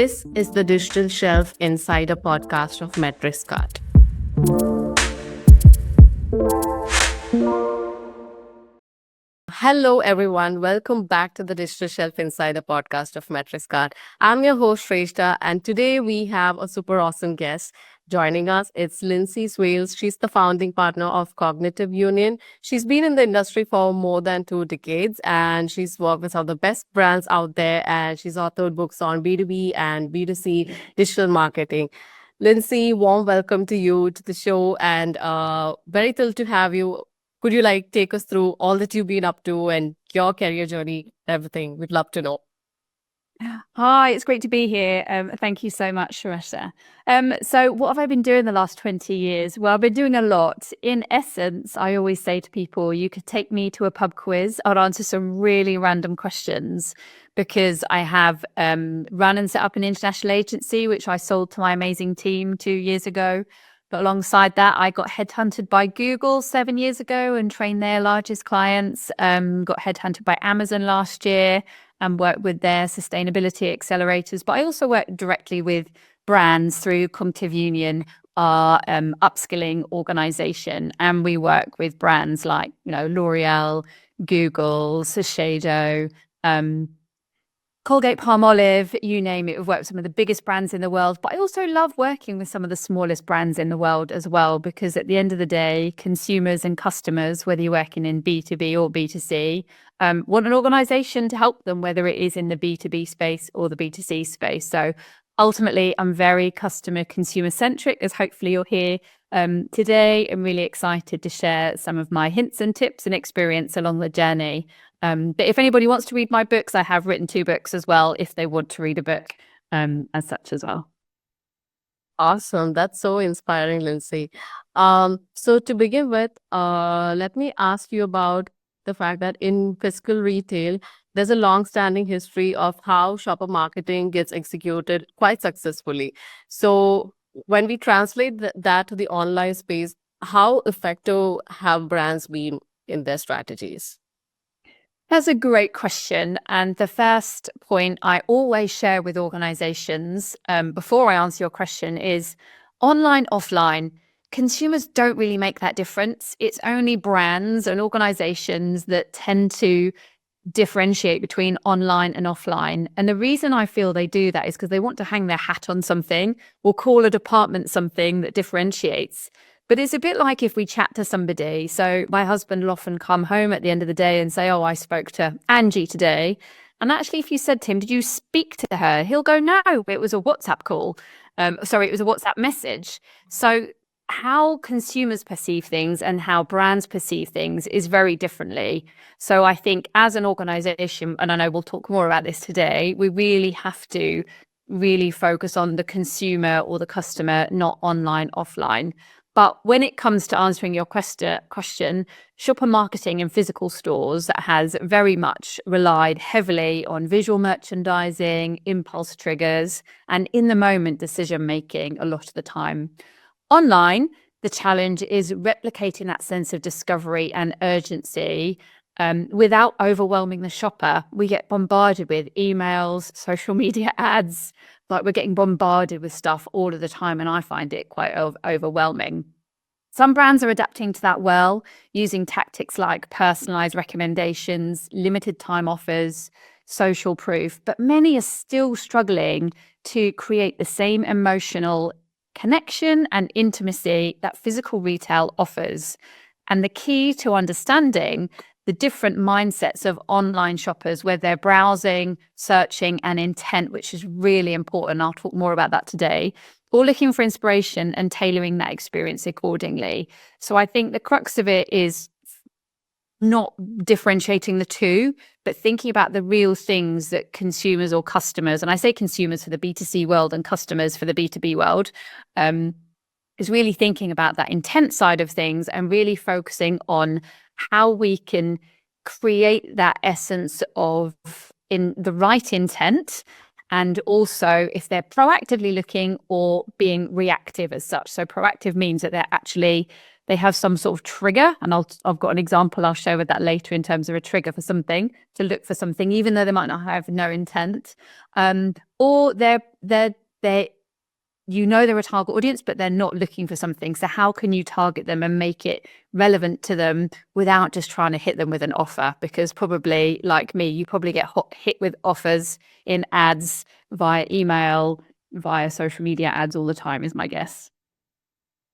This is the Digital Shelf Insider podcast of MetricsCart. Hello, everyone. Welcome back to the Digital Shelf Insider podcast of MetricsCart. I'm your host, Shreshta, and today we have a super awesome guest joining us. It's Lynsey Sweales. She's the founding partner of Cognitive Union. She's been in the industry for more than 2 decades, and she's worked with some of the best brands out there, and she's authored books on B2B and B2C digital marketing. Lynsey, warm welcome to you to the show, and very thrilled to have you. Could you take us through all that you've been up to and your career journey, everything? We'd love to know. Hi, it's great to be here. Thank you so much, Shreshta. So what have I been doing the last 20 years? Well, I've been doing a lot. In essence, I always say to people, you could take me to a pub quiz. I'd answer some really random questions because I have run and set up an international agency, which I sold to my amazing team 2 years ago. But alongside that, I got headhunted by Google 7 years ago and trained their largest clients. Got headhunted by Amazon last year and worked with their sustainability accelerators. But I also work directly with brands through Cognitive Union, our upskilling organization. And we work with brands like, L'Oreal, Google, Shiseido, Colgate-Palmolive, you name it. We've worked with some of the biggest brands in the world, but I also love working with some of the smallest brands in the world as well, because at the end of the day, consumers and customers, whether you're working in B2B or B2C, want an organization to help them, whether it is in the B2B space or the B2C space. So ultimately, I'm very customer consumer centric, as hopefully you'll hear today. I'm really excited to share some of my hints and tips and experience along the journey. But if anybody wants to read my books, I have written 2 books as well, if they want to read a book as such as well. Awesome. That's so inspiring, Lynsey. So to begin with, let me ask you about the fact that in physical retail, there's a long-standing history of how shopper marketing gets executed quite successfully. So when we translate that to the online space, how effective have brands been in their strategies? That's a great question. And the first point I always share with organizations before I answer your question is online, offline. Consumers don't really make that difference. It's only brands and organizations that tend to differentiate between online and offline. And the reason I feel they do that is because they want to hang their hat on something or call a department something that differentiates. But it's a bit like if we chat to somebody. So my husband will often come home at the end of the day and say, oh, I spoke to Angie today. And actually, if you said to him, did you speak to her? He'll go, no, it was a WhatsApp call. It was a WhatsApp message. So how consumers perceive things and how brands perceive things is very differently. So I think as an organization, and I know we'll talk more about this today, we really have to really focus on the consumer or the customer, not online, offline. But when it comes to answering your question, shopper marketing in physical stores has very much relied heavily on visual merchandising, impulse triggers, and in the moment decision making a lot of the time. Online, the challenge is replicating that sense of discovery and urgency without overwhelming the shopper. We get bombarded with emails, social media ads, like we're getting bombarded with stuff all of the time, and I find it quite overwhelming. Some brands are adapting to that well, using tactics like personalized recommendations, limited time offers, social proof, but many are still struggling to create the same emotional connection and intimacy that physical retail offers. And the key to understanding the different mindsets of online shoppers, where they're browsing, searching, and intent, which is really important. I'll talk more about that today, or looking for inspiration and tailoring that experience accordingly. So I think the crux of it is not differentiating the two, but thinking about the real things that consumers or customers, and I say consumers for the B2C world and customers for the B2B world, is really thinking about that intent side of things and really focusing on how we can create that essence of in the right intent, and also if they're proactively looking or being reactive as such. So proactive means that they're they have some sort of trigger, and I've got an example I'll share with that later in terms of a trigger for something, to look for something, even though they might not have no intent, or they're they're a target audience, but they're not looking for something. So how can you target them and make it relevant to them without just trying to hit them with an offer? Because probably, like me, you probably get hit with offers in ads via email, via social media ads all the time, is my guess.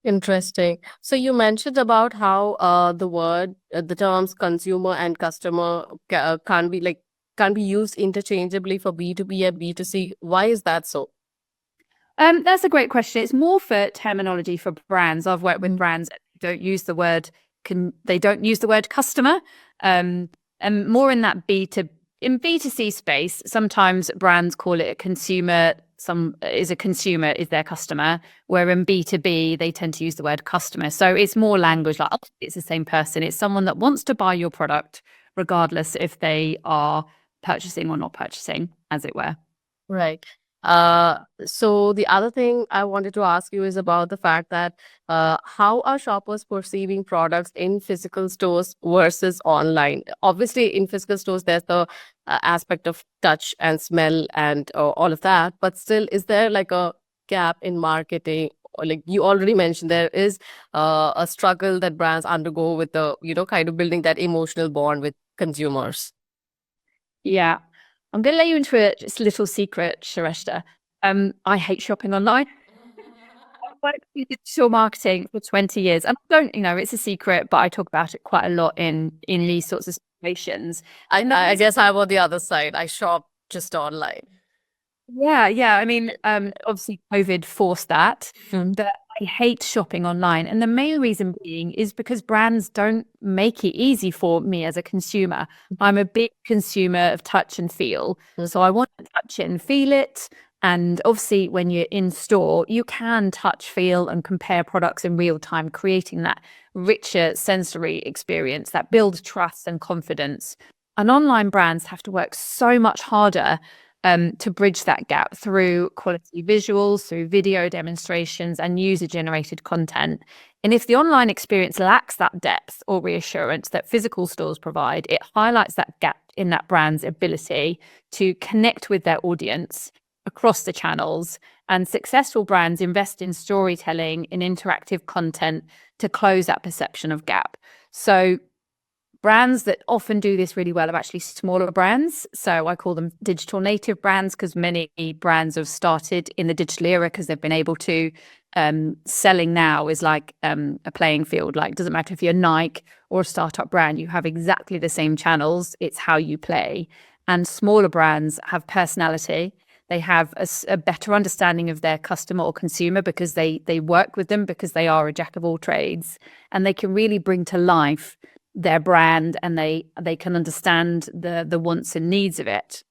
Interesting. So you mentioned about how the terms consumer and customer can't be used interchangeably for B2B and B2C. Why is that so? That's a great question. It's more for terminology for brands. I've worked with brands that don't use the word customer, and more in that in B2C space. Sometimes brands call it a consumer. Is their customer, where in B2B they tend to use the word customer. So it's more language, like it's the same person. It's someone that wants to buy your product, regardless if they are purchasing or not purchasing, as it were. Right. So the other thing I wanted to ask you is about the fact that how are shoppers perceiving products in physical stores versus online? Obviously, in physical stores, there's the aspect of touch and smell and all of that, but still, is there like a gap in marketing? Or like you already mentioned, there is a struggle that brands undergo with the, kind of building that emotional bond with consumers. Yeah. I'm going to let you into a just little secret, Shreshta. I hate shopping online. I've worked in digital marketing for 20 years, and I don't, it's a secret, but I talk about it quite a lot in these sorts of situations. I guess I'm on the other side. I shop just online. Yeah. I mean, obviously COVID forced that, but I hate shopping online. And the main reason being is because brands don't make it easy for me as a consumer. I'm a big consumer of touch and feel. So I want to touch it and feel it. And obviously, when you're in store, you can touch, feel, and compare products in real time, creating that richer sensory experience that builds trust and confidence. And online brands have to work so much harder to bridge that gap through quality visuals, through video demonstrations, and user-generated content. And if the online experience lacks that depth or reassurance that physical stores provide, it highlights that gap in that brand's ability to connect with their audience across the channels. And successful brands invest in storytelling, in interactive content to close that perception of gap. So brands that often do this really well are actually smaller brands. So I call them digital native brands, because many brands have started in the digital era because they've been able to. Selling now is like a playing field. Like, it doesn't matter if you're Nike or a startup brand, you have exactly the same channels. It's how you play. And smaller brands have personality. They have a better understanding of their customer or consumer because they work with them, because they are a jack of all trades, and they can really bring to life their brand, and they can understand the wants and needs of it.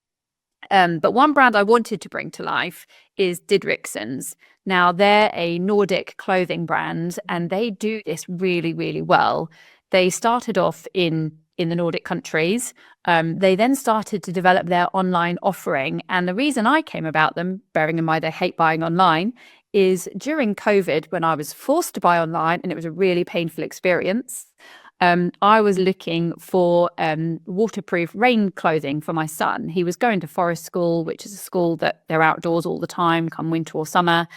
But one brand I wanted to bring to life is Didriksons. Now, they're a Nordic clothing brand, and they do this really, really well. They started off in the Nordic countries. They then started to develop their online offering. And the reason I came about them, bearing in mind I hate buying online, is during COVID, when I was forced to buy online, and it was a really painful experience. I was looking for waterproof rain clothing for my son. He was going to forest school, which is a school that they're outdoors all the time, come winter or summer.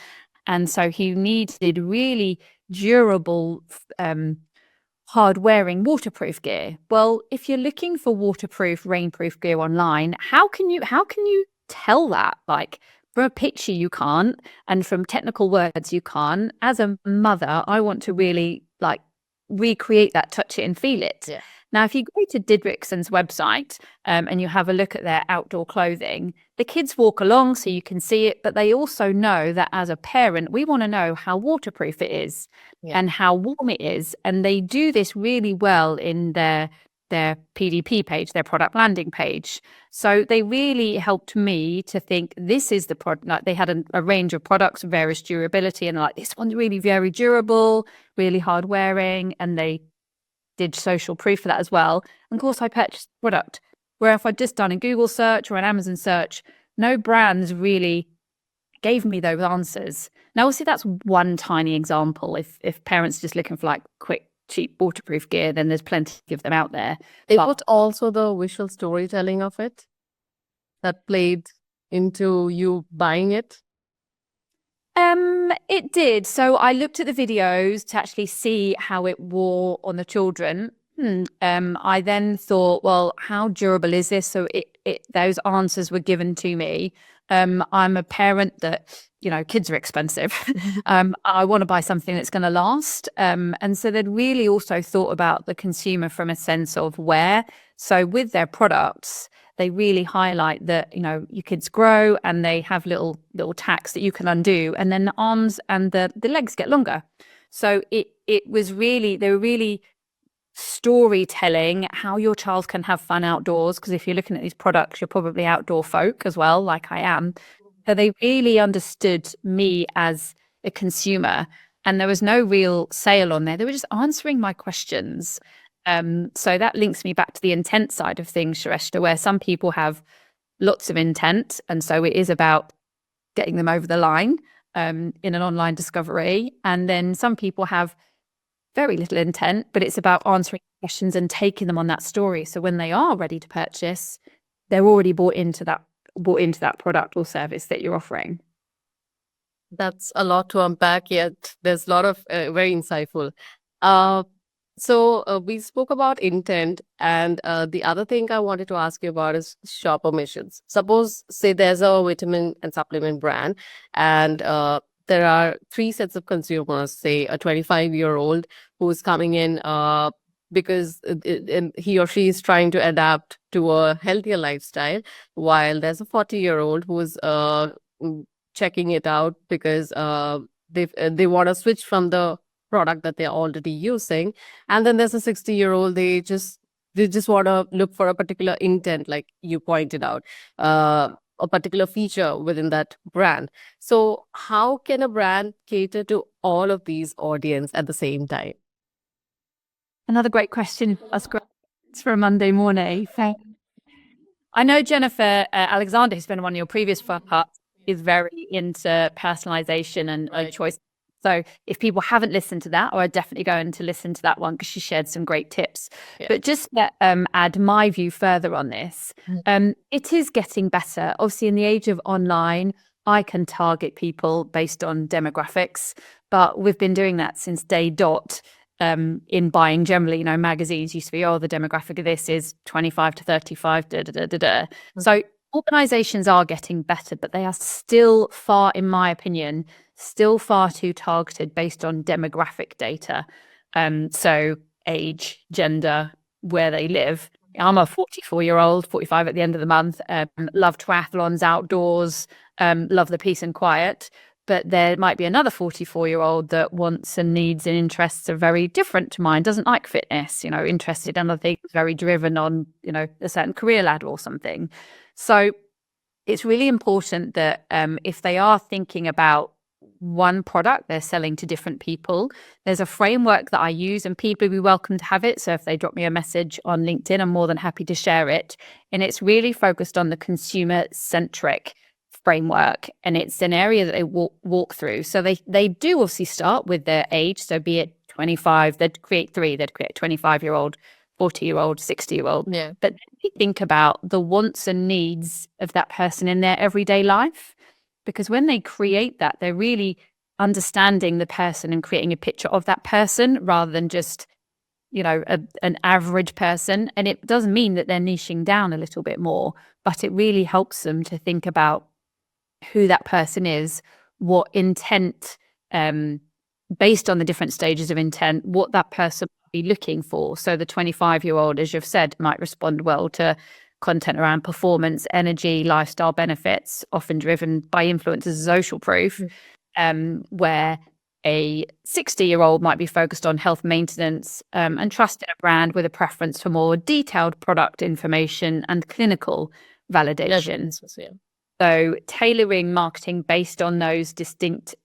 And so he needed really durable, hard-wearing waterproof gear. Well, if you're looking for waterproof, rainproof gear online, how can you tell that? Like, from a picture, you can't, and from technical words, you can't. As a mother, I want to really recreate that, touch it and feel it. Yeah. Now, if you go to Didrikson's website and you have a look at their outdoor clothing, the kids walk along so you can see it, but they also know that as a parent, we want to know how waterproof it is and how warm it is. And they do this really well in their PDP page, their product landing page. So they really helped me to think, this is the product. Like, they had a range of products of various durability, and like, this one's really very durable, really hard wearing, and they did social proof for that as well. And of course, I purchased the product. Where if I'd just done a Google search or an Amazon search, no brands really gave me those answers. Now, obviously, that's one tiny example. If parents are just looking for like quick, cheap, waterproof gear, then there's plenty of them out there. It was also the visual storytelling of it that played into you buying it. It did. So I looked at the videos to actually see how it wore on the children. I then thought, well, how durable is this? So those answers were given to me. I'm a parent that, kids are expensive. I want to buy something that's going to last. And so they'd really also thought about the consumer from a sense of wear. So with their products, they really highlight that, your kids grow and they have little tacks that you can undo, and then the arms and the legs get longer. So they were really storytelling how your child can have fun outdoors, because if you're looking at these products, you're probably outdoor folk as well, like I am. So they really understood me as a consumer, and there was no real sale on there. They were just answering my questions. So that links me back to the intent side of things, Shreshta, where some people have lots of intent, and so it is about getting them over the line in an online discovery. And then some people have very little intent, but it's about answering questions and taking them on that story. So when they are ready to purchase, they're already bought into that product or service that you're offering. That's a lot to unpack, yet there's a lot of very insightful. So we spoke about intent, and the other thing I wanted to ask you about is shopper missions. Suppose, say, there's a vitamin and supplement brand, and there are three sets of consumers, say a 25-year-old who's coming in because he or she is trying to adapt to a healthier lifestyle, while there's a 40-year-old who's checking it out because they want to switch from the product that they're already using. And then there's a 60-year-old, they just want to look for a particular intent, like you pointed out, a particular feature within that brand. So how can a brand cater to all of these audience at the same time? Another great question. That's great. It's for a Monday morning. I know Jennifer Alexander, who's been on one of your previous parts, is very into personalization and choice. So if people haven't listened to that, or are definitely going to listen to that one, because she shared some great tips. Yeah. But just to add my view further on this, it is getting better. Obviously, in the age of online, I can target people based on demographics, but we've been doing that since day dot. In buying generally, magazines used to be, the demographic of this is 25 to 35, So organizations are getting better, but they are still far, in my opinion, far too targeted based on demographic data. So age, gender, where they live. I'm a 44-year-old, 45 at the end of the month, love triathlons, outdoors, love the peace and quiet. But there might be another 44-year-old that wants and needs and interests are very different to mine, doesn't like fitness, interested in other things, very driven on, a certain career ladder or something. So it's really important that if they are thinking about one product they're selling to different people, there's a framework that I use, and people will be welcome to have it. So if they drop me a message on LinkedIn, I'm more than happy to share it. And it's really focused on the consumer-centric framework, and it's an area that they walk through. So they do obviously start with their age. So be it 25, they'd create 25-year-old, 40-year-old, 60-year-old. Yeah. But they think about the wants and needs of that person in their everyday life, because when they create that, they're really understanding the person and creating a picture of that person rather than just an average person. And it does mean that they're niching down a little bit more, but it really helps them to think about who that person is, what intent, based on the different stages of intent, what that person might be looking for. So the 25-year-old, as you've said, might respond well to content around performance, energy, lifestyle benefits, often driven by influencers, social proof, where a 60-year-old might be focused on health maintenance and trust in a brand with a preference for more detailed product information and clinical validation. Yeah. So tailoring marketing based on those distinct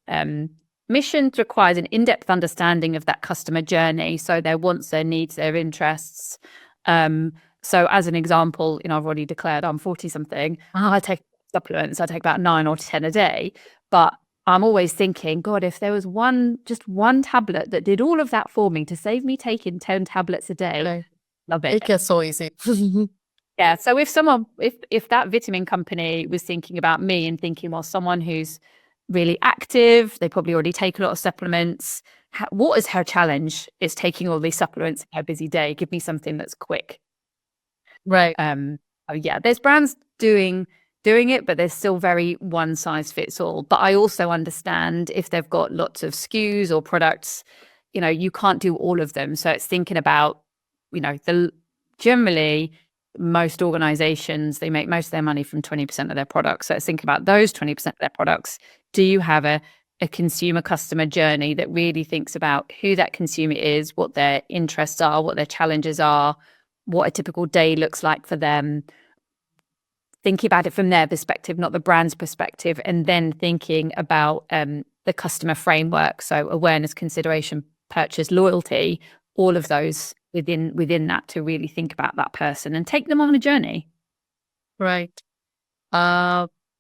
missions requires an in-depth understanding of that customer journey. So their wants, their needs, their interests. So as an example, I've already declared I'm 40-something. I take supplements. I take about 9 or 10 a day, but I'm always thinking, God, if there was just one tablet that did all of that for me to save me taking 10 tablets a day, Right. love it. It gets so easy. Yeah. So if that vitamin company was thinking about me and thinking, well, someone who's really active, they probably already take a lot of supplements. What is her challenge? Is taking all these supplements in her busy day. Give me something that's quick. Right. Oh yeah, there's brands doing it, but there's still very one size fits all. But I also understand if they've got lots of SKUs or products, you can't do all of them. So it's thinking about, generally most organizations, they make most of their money from 20% of their products. So it's thinking about those 20% of their products. Do you have a consumer customer journey that really thinks about who that consumer is, what their interests are, what their challenges are, what a typical day looks like for them, thinking about it from their perspective, not the brand's perspective, and then thinking about the customer framework. So awareness, consideration, purchase, loyalty, all of those within that to really think about that person and take them on a journey. Right.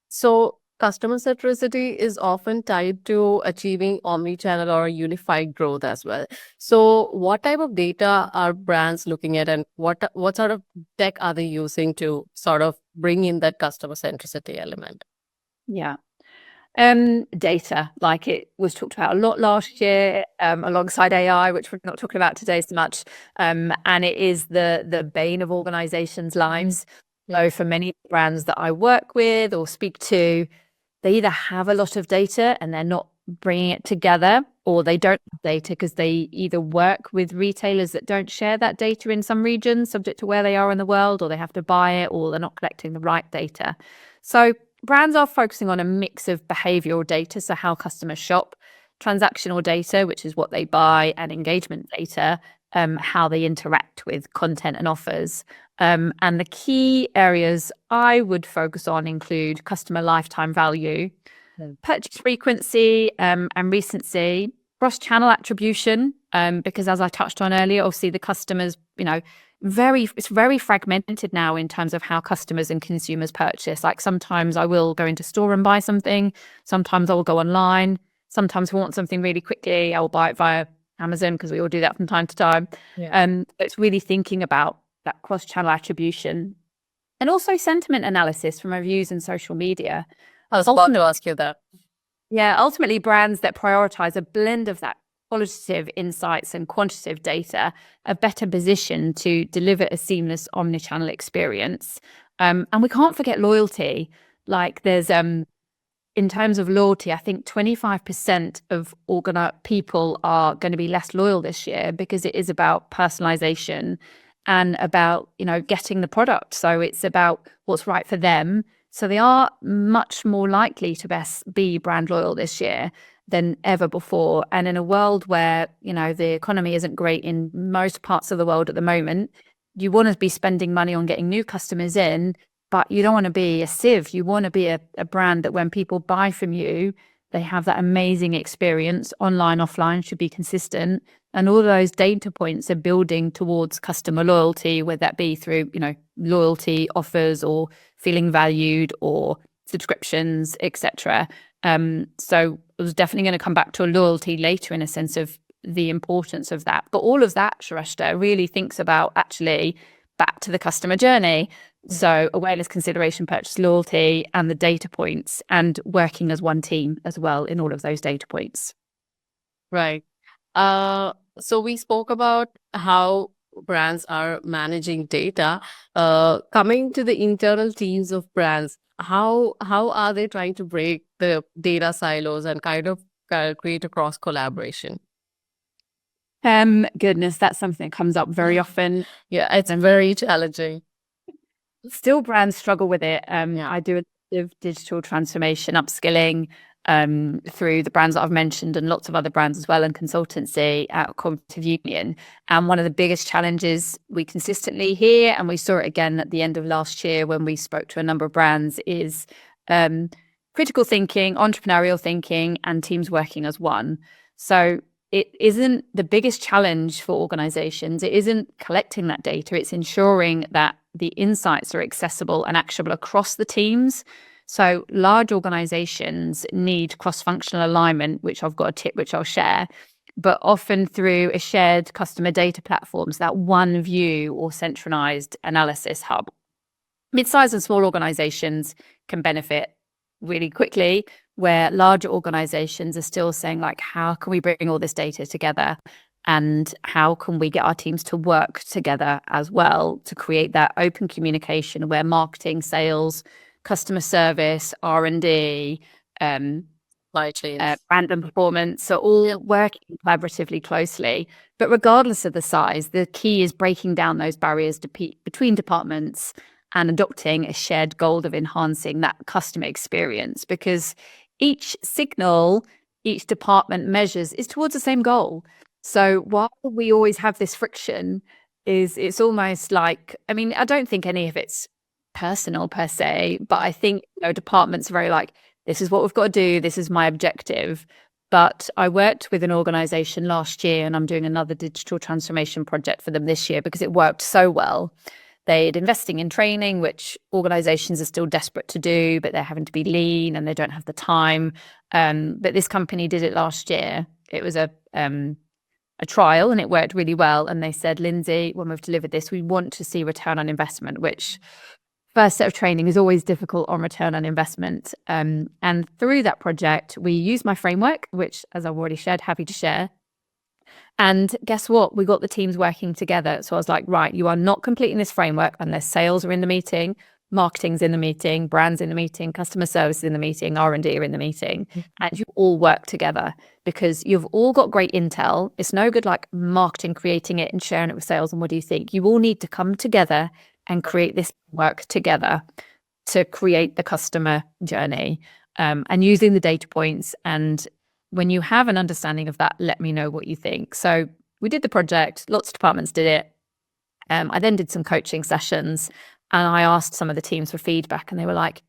So customer centricity is often tied to achieving omnichannel or unified growth as well. So what type of data are brands looking at, and what sort of tech are they using to sort of bring in that customer centricity element? Yeah. Data, like it was talked about a lot last year, alongside AI, which we're not talking about today so much. And it is the bane of organizations' lives. So for many brands that I work with or speak to, they either have a lot of data and they're not bringing it together, or they don't have data because they either work with retailers that don't share that data in some regions, subject to where they are in the world, or they have to buy it, or they're not collecting the right data. So brands are focusing on a mix of behavioral data, so how customers shop, transactional data, which is what they buy, and engagement data, how they interact with content and offers. And the key areas I would focus on include customer lifetime value, purchase frequency, and recency, cross-channel attribution, because as I touched on earlier, obviously the customers, it's very fragmented now in terms of how customers and consumers purchase. Like sometimes I will go into store and buy something. Sometimes I will go online. Sometimes we want something really quickly, I will buy it via Amazon because we all do that from time to time. Yeah. It's really thinking about that cross-channel attribution and also sentiment analysis from reviews and social media. I was about to ask you that. Yeah, ultimately brands that prioritize a blend of that qualitative insights and quantitative data are better positioned to deliver a seamless omnichannel experience. And we can't forget loyalty. Like there's in terms of loyalty, I think 25% of people are going to be less loyal this year because it is about personalization and about, getting the product. So it's about what's right for them. So they are much more likely to be brand loyal this year than ever before. And in a world where, the economy isn't great in most parts of the world at the moment, you want to be spending money on getting new customers in, but you don't want to be a sieve. You want to be a brand that when people buy from you, they have that amazing experience. Online, offline should be consistent. And all those data points are building towards customer loyalty, whether that be through, loyalty offers or feeling valued or subscriptions, etc. So it was definitely going to come back to loyalty later in a sense of the importance of that. But all of that, Shreshta, really thinks about actually back to the customer journey. So awareness, consideration, purchase, loyalty, and the data points, and working as one team as well in all of those data points. Right. So we spoke about how brands are managing data. Coming to the internal teams of brands, how are they trying to break the data silos and kind of create a cross collaboration? Goodness, that's something that comes up very often. Yeah, it's very challenging. Still brands struggle with it. Yeah. I do a bit of digital transformation, upskilling through the brands that I've mentioned and lots of other brands as well, and consultancy at Cognitive Union. And one of the biggest challenges we consistently hear, and we saw it again at the end of last year when we spoke to a number of brands, is critical thinking, entrepreneurial thinking, and teams working as one. So it isn't the biggest challenge for organizations. It isn't collecting that data. It's ensuring that the insights are accessible and actionable across the teams. So large organizations need cross-functional alignment, which I've got a tip which I'll share, but often through a shared customer data platforms, that one view or centralized analysis hub. Mid-sized and small organizations can benefit really quickly, where larger organizations are still saying, like, how can we bring all this data together? And how can we get our teams to work together as well to create that open communication where marketing, sales, customer service, R&D, brand and performance are all working collaboratively closely. But regardless of the size, the key is breaking down those barriers between departments and adopting a shared goal of enhancing that customer experience, because each signal each department measures is towards the same goal. So while we always have this friction, it's almost like, I mean, I don't think any of it's personal per se, but I think, departments are very like, this is what we've got to do, this is my objective. But I worked with an organization last year, and I'm doing another digital transformation project for them this year because it worked so well. They're investing in training, which organizations are still desperate to do, but they're having to be lean and they don't have the time. But this company did it last year. It was a trial and it worked really well. And they said, Lynsey, when we've delivered this, we want to see return on investment, which first set of training is always difficult on return on investment. And through that project, we used my framework, which, as I've already shared, happy to share. And guess what? We got the teams working together. So I was like, right, you are not completing this framework unless sales are in the meeting, marketing's in the meeting, brands in the meeting, customer service is in the meeting, R&D are in the meeting, and you all work together because you've all got great intel. It's no good like marketing creating it and sharing it with sales. And what do you think? You all need to come together and create this work together to create the customer journey, and using the data points. And when you have an understanding of that, let me know what you think. So we did the project, lots of departments did it. I then did some coaching sessions and I asked some of the teams for feedback, and they were like,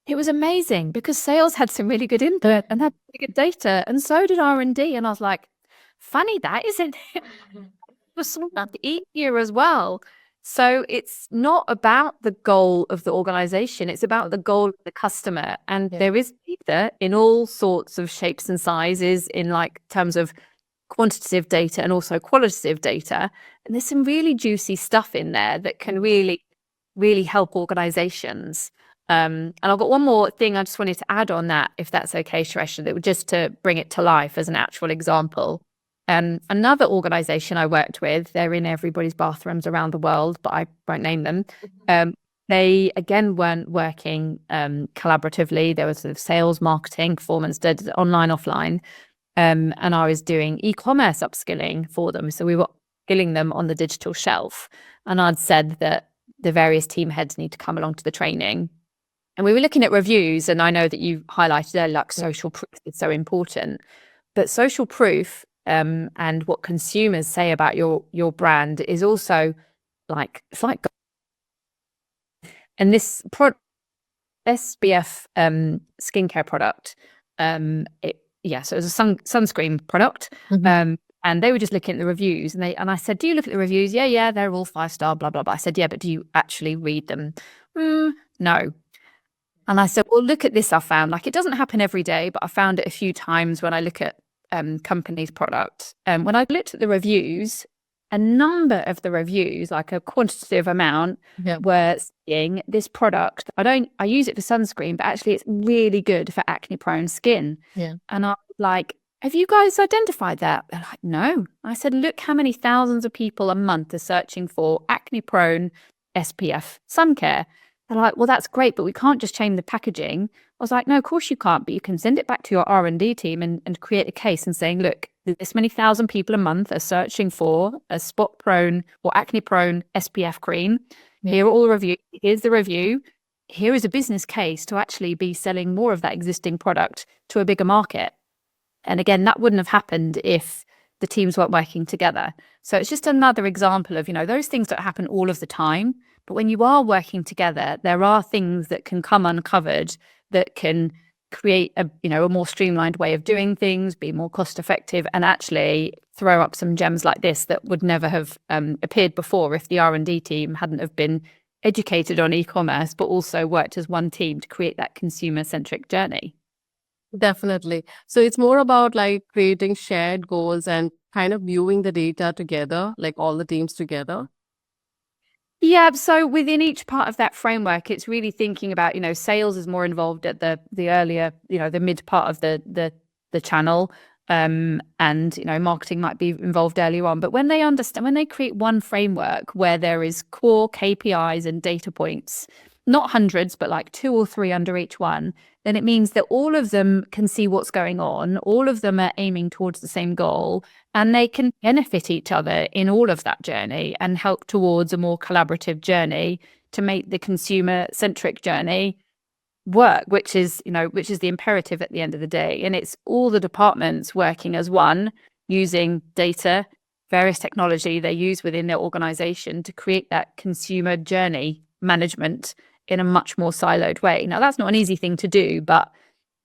it was amazing because sales had some really good input and had really good data, and so did R&D. And I was like, funny that, isn't it? It was sort of easier as well. So it's not about the goal of the organization, it's about the goal of the customer. And there is data in all sorts of shapes and sizes in like terms of quantitative data and also qualitative data. And there's some really juicy stuff in there that can really, really help organizations. And I've got one more thing I just wanted to add on that, if that's okay, Shreshta, that just to bring it to life as an actual example. Another organization I worked with, they're in everybody's bathrooms around the world, but I won't name them. They, again, weren't working collaboratively. There was sort of sales, marketing, performance, did online, offline. And I was doing e-commerce upskilling for them. So we were skilling them on the digital shelf. And I'd said that the various team heads need to come along to the training. And we were looking at reviews. And I know that you highlighted there, like social proof is so important. But social proof and what consumers say about your brand is also like, it's like, and this SPF skincare product, so it was a sunscreen product. And they were just looking at the reviews, and I said, do you look at the reviews? Yeah, they're all 5-star, blah, blah, blah. I said, yeah, but do you actually read them? No. And I said, well, look at this. I found, like, it doesn't happen every day, but I found it a few times when I look at companies' products. When I looked at the reviews, a number of the reviews, like a quantitative amount, were saying this product, I use it for sunscreen, but actually it's really good for acne prone skin. And I was like, have you guys identified that? They're like, no. I said, look how many thousands of people a month are searching for acne prone SPF sun care. They're like, well, that's great, but we can't just change the packaging. I was like, no, of course you can't, but you can send it back to your R&D team and create a case and saying, look, this many thousand people a month are searching for a spot prone or acne prone SPF cream. Here are all the reviews. Here's the review. Here is a business case to actually be selling more of that existing product to a bigger market. And again, that wouldn't have happened if the teams weren't working together. So it's just another example of, those things don't happen all of the time. But when you are working together, there are things that can come uncovered that can create a more streamlined way of doing things, be more cost effective, and actually throw up some gems like this that would never have appeared before if the R&D team hadn't have been educated on e-commerce, but also worked as one team to create that consumer-centric journey. Definitely. So it's more about like creating shared goals and kind of viewing the data together, like all the teams together. Yeah, so within each part of that framework, it's really thinking about, sales is more involved at the earlier, the mid part of the channel. And marketing might be involved earlier on. But when they create one framework where there is core KPIs and data points, not hundreds, but like 2 or 3 under each one, then it means that all of them can see what's going on. All of them are aiming towards the same goal, and they can benefit each other in all of that journey and help towards a more collaborative journey to make the consumer-centric journey work, which is the imperative at the end of the day. And it's all the departments working as one, using data, various technology they use within their organization to create that consumer journey management in a much more siloed way. Now, that's not an easy thing to do, but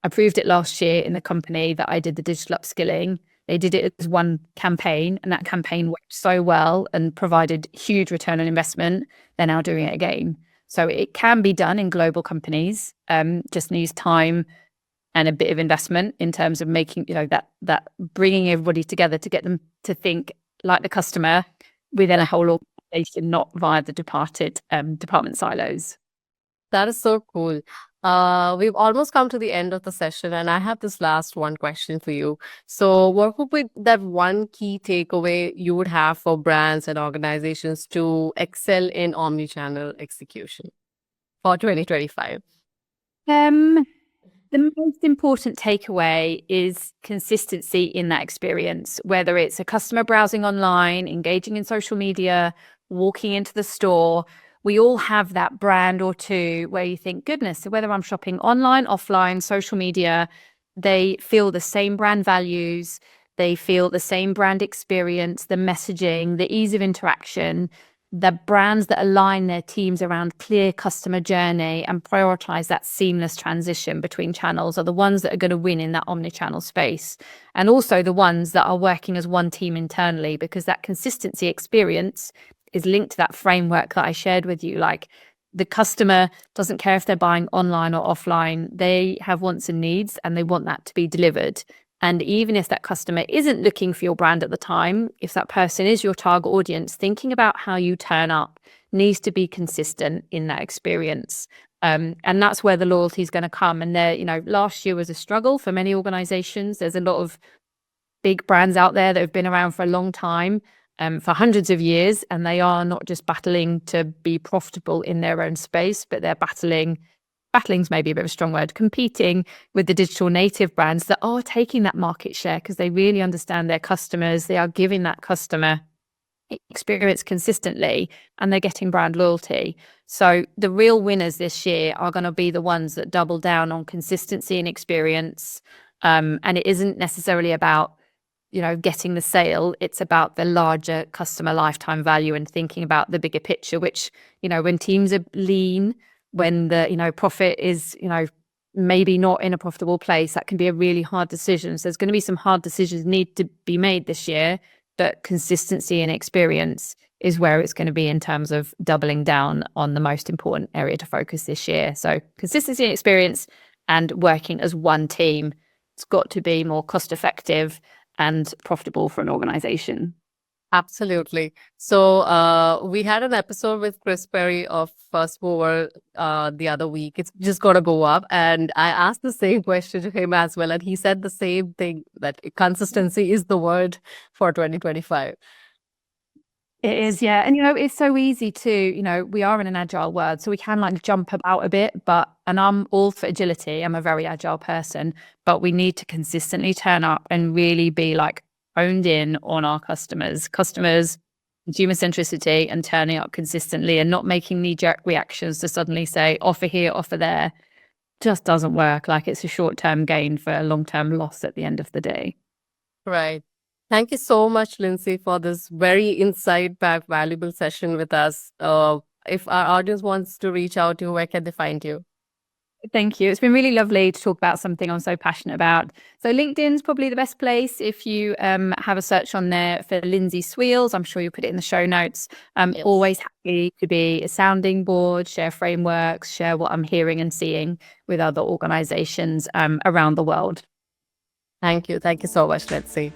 I proved it last year in the company that I did the digital upskilling. They did it as one campaign, and that campaign worked so well and provided huge return on investment. They're now doing it again. So it can be done in global companies, just needs time and a bit of investment in terms of making, that bringing everybody together to get them to think like the customer within a whole organization, not via the department silos. That is so cool. We've almost come to the end of the session, and I have this last one question for you. So, what would be that one key takeaway you would have for brands and organizations to excel in omnichannel execution for 2025? The most important takeaway is consistency in that experience, whether it's a customer browsing online, engaging in social media, walking into the store. We all have that brand or two where you think, goodness, so whether I'm shopping online, offline, social media, they feel the same brand values, they feel the same brand experience, the messaging, the ease of interaction. The brands that align their teams around clear customer journey and prioritize that seamless transition between channels are the ones that are going to win in that omnichannel space. And also the ones that are working as one team internally, because that consistency experience is linked to that framework that I shared with you. Like, the customer doesn't care if they're buying online or offline. They have wants and needs, and they want that to be delivered. And even if that customer isn't looking for your brand at the time, if that person is your target audience, thinking about how you turn up needs to be consistent in that experience. And that's where the loyalty is going to come. And last year was a struggle for many organizations. There's a lot of big brands out there that have been around for a long time, for hundreds of years, and they are not just battling to be profitable in their own space, but they're battling's maybe a bit of a strong word, competing with the digital native brands that are taking that market share because they really understand their customers. They are giving that customer experience consistently, and they're getting brand loyalty. So the real winners this year are going to be the ones that double down on consistency and experience. And it isn't necessarily about, getting the sale. It's about the larger customer lifetime value and thinking about the bigger picture, which, when teams are lean, when the profit is maybe not in a profitable place, that can be a really hard decision. So there's going to be some hard decisions need to be made this year, but consistency and experience is where it's going to be in terms of doubling down on the most important area to focus this year. So consistency and experience and working as one team. It's got to be more cost effective and profitable for an organization. Absolutely. So we had an episode with Chris Perry of First Mover the other week. It's just got to go up. And I asked the same question to him as well. And he said the same thing, that consistency is the word for 2025. It is, yeah. And, it's so easy to, we are in an agile world, so we can like jump about a bit, and I'm all for agility. I'm a very agile person, but we need to consistently turn up and really be like honed in on our customers, consumer centricity, and turning up consistently and not making knee-jerk reactions to suddenly say offer here, offer there. Just doesn't work. Like, it's a short-term gain for a long-term loss at the end of the day. Right. Thank you so much, Lynsey, for this very insight-packed, valuable session with us. If our audience wants to reach out to you, where can they find you? Thank you. It's been really lovely to talk about something I'm so passionate about. So LinkedIn's probably the best place if you have a search on there for Lynsey Sweales. I'm sure you'll put it in the show notes. I'm Yes. always happy to be a sounding board, share frameworks, share what I'm hearing and seeing with other organizations around the world. Thank you. Thank you so much, Lynsey.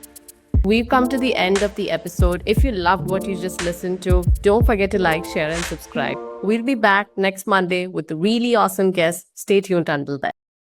We've come to the end of the episode. If you loved what you just listened to, don't forget to like, share, and subscribe. We'll be back next Monday with a really awesome guest. Stay tuned until then.